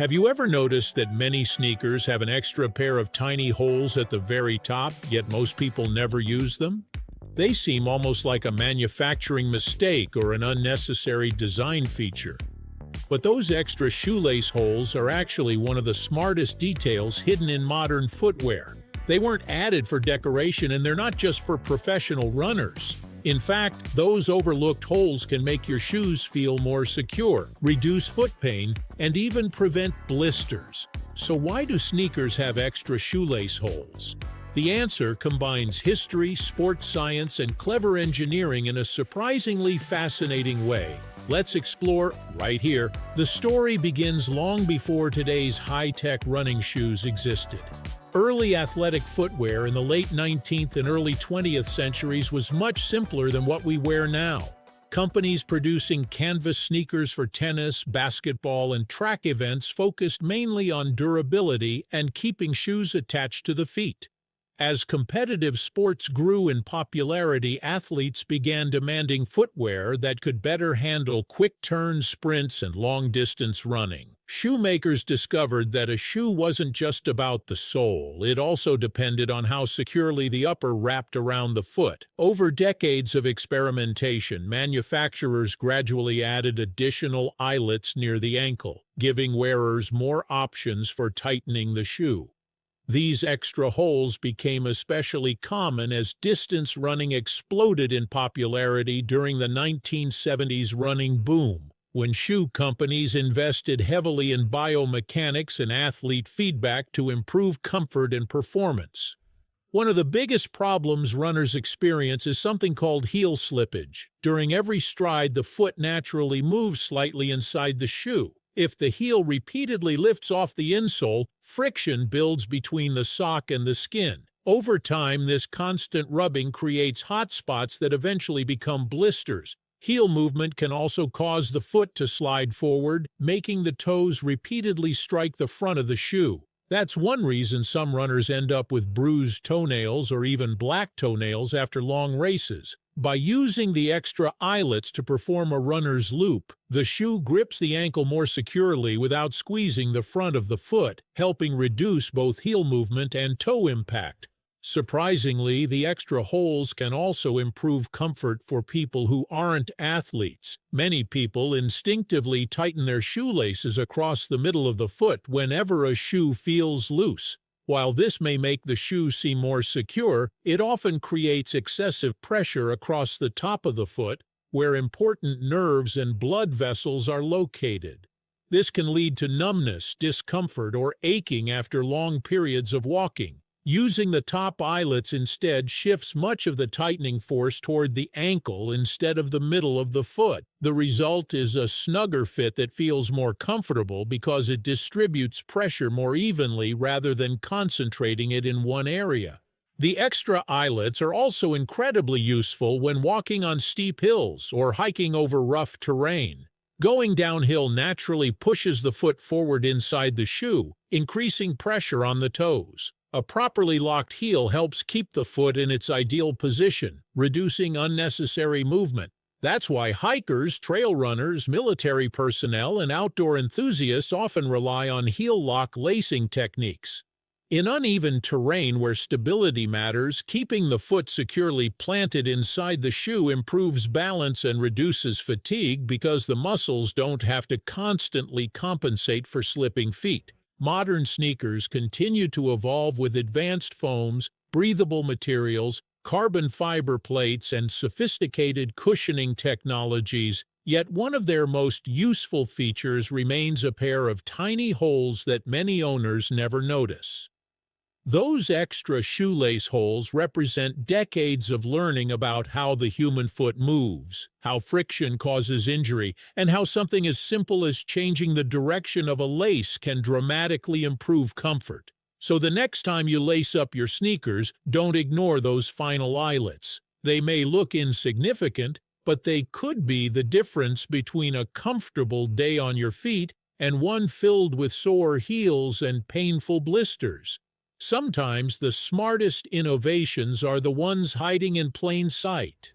Have you ever noticed that many sneakers have an extra pair of tiny holes at the very top, yet most people never use them? They seem almost like a manufacturing mistake or an unnecessary design feature. But those extra shoelace holes are actually one of the smartest details hidden in modern footwear. They weren't added for decoration, and they're not just for professional runners. In fact, those overlooked holes can make your shoes feel more secure, reduce foot pain, and even prevent blisters. So why do sneakers have extra shoelace holes? The answer combines history, sports science, and clever engineering in a surprisingly fascinating way. Let's explore right here. The story begins long before today's high-tech running shoes existed. Early athletic footwear in the late 19th and early 20th centuries was much simpler than what we wear now. Companies producing canvas sneakers for tennis, basketball, and track events focused mainly on durability and keeping shoes attached to the feet. As competitive sports grew in popularity, athletes began demanding footwear that could better handle quick-turn sprints and long-distance running. Shoemakers discovered that a shoe wasn't just about the sole, it also depended on how securely the upper wrapped around the foot. Over decades of experimentation, manufacturers gradually added additional eyelets near the ankle, giving wearers more options for tightening the shoe. These extra holes became especially common as distance running exploded in popularity during the 1970s running boom, when shoe companies invested heavily in biomechanics and athlete feedback to improve comfort and performance. One of the biggest problems runners experience is something called heel slippage. During every stride, the foot naturally moves slightly inside the shoe. If the heel repeatedly lifts off the insole, friction builds between the sock and the skin. Over time, this constant rubbing creates hot spots that eventually become blisters. Heel movement can also cause the foot to slide forward, making the toes repeatedly strike the front of the shoe. That's one reason some runners end up with bruised toenails or even black toenails after long races. By using the extra eyelets to perform a runner's loop, the shoe grips the ankle more securely without squeezing the front of the foot, helping reduce both heel movement and toe impact. Surprisingly, the extra holes can also improve comfort for people who aren't athletes. Many people instinctively tighten their shoelaces across the middle of the foot whenever a shoe feels loose. While this may make the shoe seem more secure, it often creates excessive pressure across the top of the foot, where important nerves and blood vessels are located. This can lead to numbness, discomfort, or aching after long periods of walking. Using the top eyelets instead shifts much of the tightening force toward the ankle instead of the middle of the foot. The result is a snugger fit that feels more comfortable because it distributes pressure more evenly rather than concentrating it in one area. The extra eyelets are also incredibly useful when walking on steep hills or hiking over rough terrain. Going downhill naturally pushes the foot forward inside the shoe, increasing pressure on the toes. A properly locked heel helps keep the foot in its ideal position, reducing unnecessary movement. That's why hikers, trail runners, military personnel, and outdoor enthusiasts often rely on heel lock lacing techniques. In uneven terrain where stability matters, keeping the foot securely planted inside the shoe improves balance and reduces fatigue because the muscles don't have to constantly compensate for slipping feet. Modern sneakers continue to evolve with advanced foams, breathable materials, carbon fiber plates, and sophisticated cushioning technologies, yet one of their most useful features remains a pair of tiny holes that many owners never notice. Those extra shoelace holes represent decades of learning about how the human foot moves, how friction causes injury, and how something as simple as changing the direction of a lace can dramatically improve comfort. So the next time you lace up your sneakers, don't ignore those final eyelets. They may look insignificant, but they could be the difference between a comfortable day on your feet and one filled with sore heels and painful blisters. Sometimes the smartest innovations are the ones hiding in plain sight.